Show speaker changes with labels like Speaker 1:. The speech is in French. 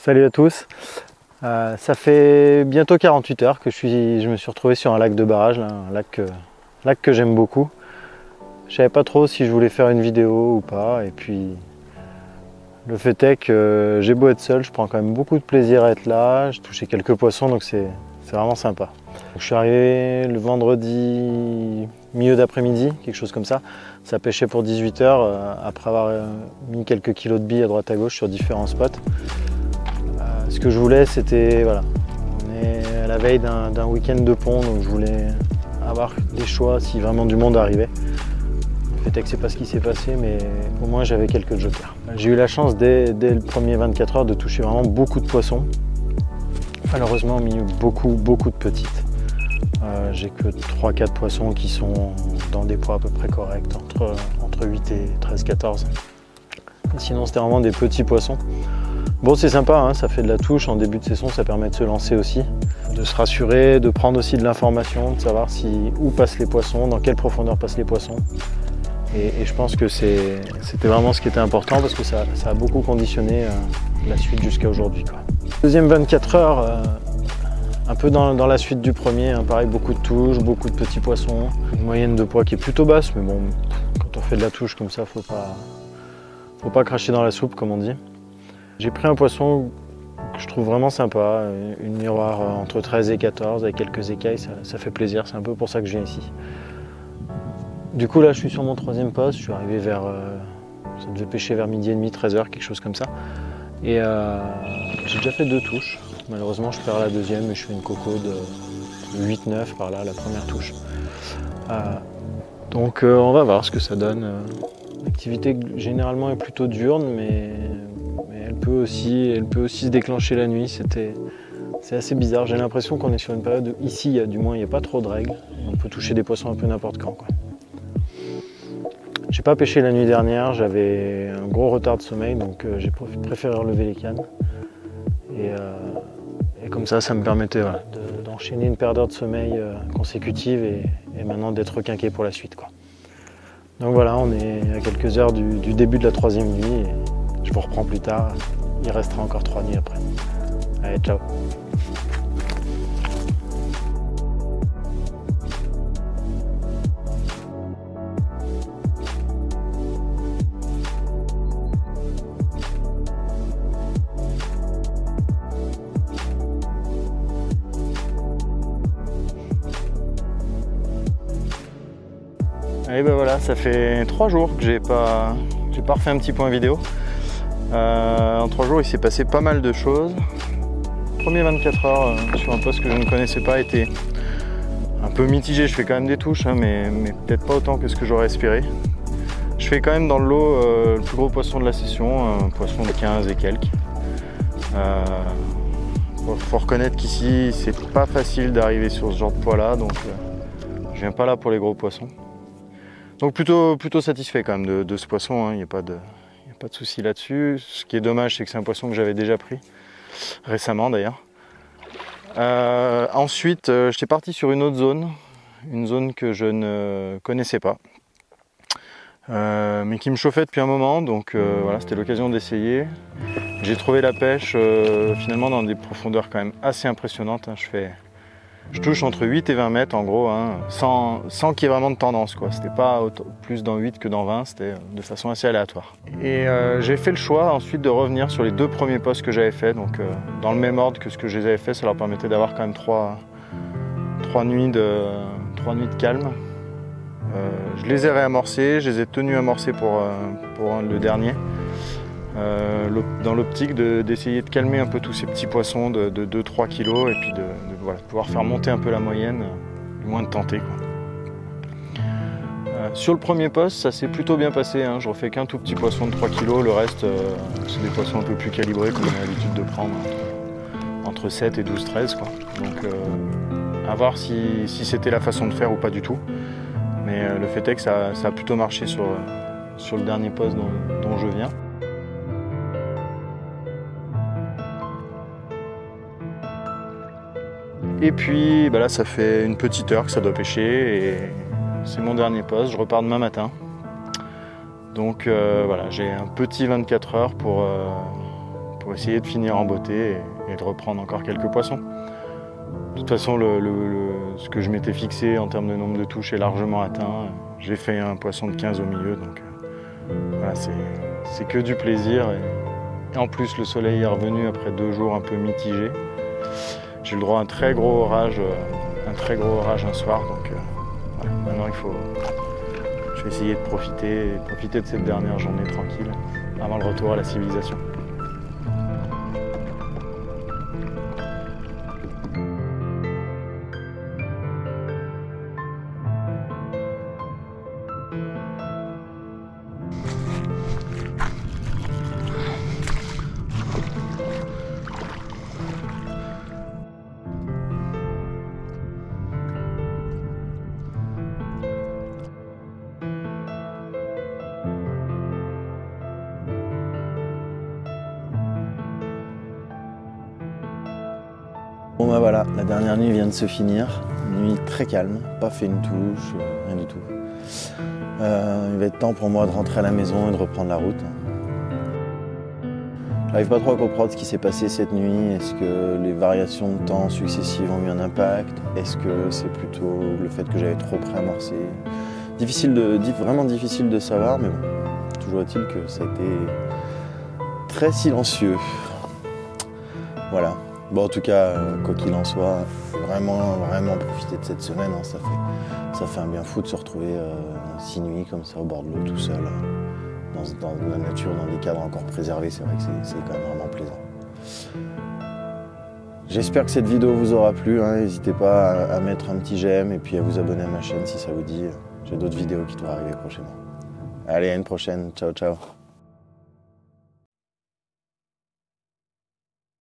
Speaker 1: Salut à tous. Ça fait bientôt 48 heures que je me suis retrouvé sur un lac de barrage, là, un lac que j'aime beaucoup. Je savais pas trop si je voulais faire une vidéo ou pas, et puis le fait est que j'ai beau être seul, je prends quand même beaucoup de plaisir à être là. J'ai touché quelques poissons, donc c'est vraiment sympa. Je suis arrivé le vendredi milieu d'après-midi, quelque chose comme ça. Ça pêchait pour 18 heures après avoir mis quelques kilos de billes à droite à gauche sur différents spots. Ce que je voulais, c'était, voilà, on est à la veille d'un week-end de pont, donc je voulais avoir des choix si vraiment du monde arrivait. Le fait est que c'est pas ce qui s'est passé, mais au moins j'avais quelques jokers. J'ai eu la chance dès le premier 24 heures de toucher vraiment beaucoup de poissons. Malheureusement, au milieu beaucoup de petites. J'ai que 3-4 poissons qui sont dans des poids à peu près corrects, entre 8 et 13-14. Sinon, c'était vraiment des petits poissons. Bon, c'est sympa, hein, ça fait de la touche en début de saison, ça permet de se lancer aussi, de se rassurer, de prendre aussi de l'information, de savoir où passent les poissons, dans quelle profondeur passent les poissons. Et je pense que c'était vraiment ce qui était important parce que ça a beaucoup conditionné la suite jusqu'à aujourd'hui. Deuxième 24 heures, un peu dans la suite du premier, hein, pareil, beaucoup de touches, beaucoup de petits poissons, une moyenne de poids qui est plutôt basse, mais bon, quand on fait de la touche comme ça, faut pas cracher dans la soupe, comme on dit. J'ai pris un poisson que je trouve vraiment sympa, une miroir entre 13 et 14 avec quelques écailles, ça fait plaisir, c'est un peu pour ça que je viens ici. Du coup là je suis sur mon troisième poste, je suis arrivé ça devait pêcher vers midi et demi, 13h, quelque chose comme ça. Et j'ai déjà fait 2 touches, malheureusement je perds la deuxième et je fais une coco de 8-9 par là, la première touche. Donc on va voir ce que ça donne. L'activité généralement est plutôt diurne, mais elle peut aussi se déclencher la nuit. C'est assez bizarre. J'ai l'impression qu'on est sur une période où ici, il n'y a pas trop de règles. On peut toucher des poissons un peu n'importe quand. J'ai pas pêché la nuit dernière, j'avais un gros retard de sommeil, donc j'ai préféré relever les cannes. Et comme ça me permettait d'enchaîner une paire d'heures de sommeil consécutive et maintenant d'être requinqué pour la suite. Donc voilà, on est à quelques heures du début de la 3e nuit et je vous reprends plus tard. Il restera encore 3 nuits après. Allez, ciao! Et ben voilà, ça fait 3 jours que j'ai pas refait un petit point vidéo. En 3 jours, il s'est passé pas mal de choses. Premier 24 heures sur un poste que je ne connaissais pas était un peu mitigé. Je fais quand même des touches, hein, mais peut-être pas autant que ce que j'aurais espéré. Je fais quand même dans le lot le plus gros poisson de la session, un poisson de 15 et quelques. Faut reconnaître qu'ici, c'est pas facile d'arriver sur ce genre de poids là, donc je viens pas là pour les gros poissons. Donc plutôt satisfait quand même de ce poisson, hein. Il n'y a pas de souci là-dessus. Ce qui est dommage, c'est que c'est un poisson que j'avais déjà pris, récemment d'ailleurs. Ensuite, j'étais parti sur une autre zone, une zone que je ne connaissais pas, mais qui me chauffait depuis un moment, donc voilà, c'était l'occasion d'essayer. J'ai trouvé la pêche finalement dans des profondeurs quand même assez impressionnantes, hein. Je touche entre 8 et 20 mètres en gros, hein, sans qu'il y ait vraiment de tendance. C'était pas plus dans 8 que dans 20, c'était de façon assez aléatoire. Et j'ai fait le choix ensuite de revenir sur les 2 premiers postes que j'avais fait, donc dans le même ordre que ce que je les avais fait, ça leur permettait d'avoir quand même 3 nuits de calme. Je les ai réamorcés, je les ai tenus amorcés pour le dernier. Dans l'optique d'essayer de calmer un peu tous ces petits poissons de 2-3 kg et puis de pouvoir faire monter un peu la moyenne, du moins de tenter. Sur le premier poste, ça s'est plutôt bien passé, hein. Je refais qu'un tout petit poisson de 3 kg, le reste c'est des poissons un peu plus calibrés que j'ai l'habitude de prendre entre 7 et 12-13. Donc à voir si c'était la façon de faire ou pas du tout. Mais le fait est que ça a plutôt marché sur le dernier poste dont je viens. Et puis là ça fait une petite heure que ça doit pêcher et c'est mon dernier poste, je repars demain matin. Donc voilà, j'ai un petit 24 heures pour faut essayer de finir en beauté et de reprendre encore quelques poissons. De toute façon, ce que je m'étais fixé en termes de nombre de touches est largement atteint. J'ai fait un poisson de 15 au milieu, donc voilà, c'est que du plaisir. Et en plus, le soleil est revenu après 2 jours un peu mitigés. J'ai eu le droit à un très gros orage un soir, donc voilà, maintenant je vais essayer de profiter de cette dernière journée tranquille avant le retour à la civilisation.
Speaker 2: Bon bah voilà, la dernière nuit vient de se finir, une nuit très calme, pas fait une touche, rien du tout. Il va être temps pour moi de rentrer à la maison et de reprendre la route. J'arrive pas trop à comprendre ce qui s'est passé cette nuit. Est-ce que les variations de temps successives ont eu un impact? Est-ce que c'est plutôt le fait que j'avais trop préamorcé? Vraiment difficile de savoir, mais bon, toujours est-il que ça a été très silencieux. Voilà. Bon, en tout cas, quoi qu'il en soit, vraiment profiter de cette semaine. Hein, ça fait un bien fou de se retrouver 6 nuits comme ça au bord de l'eau tout seul, dans la nature, dans des cadres encore préservés. C'est vrai que c'est quand même vraiment plaisant. J'espère que cette vidéo vous aura plu. Hein. N'hésitez pas à mettre un petit j'aime et puis à vous abonner à ma chaîne si ça vous dit. J'ai d'autres vidéos qui doivent arriver prochainement. Allez, à une prochaine. Ciao, ciao.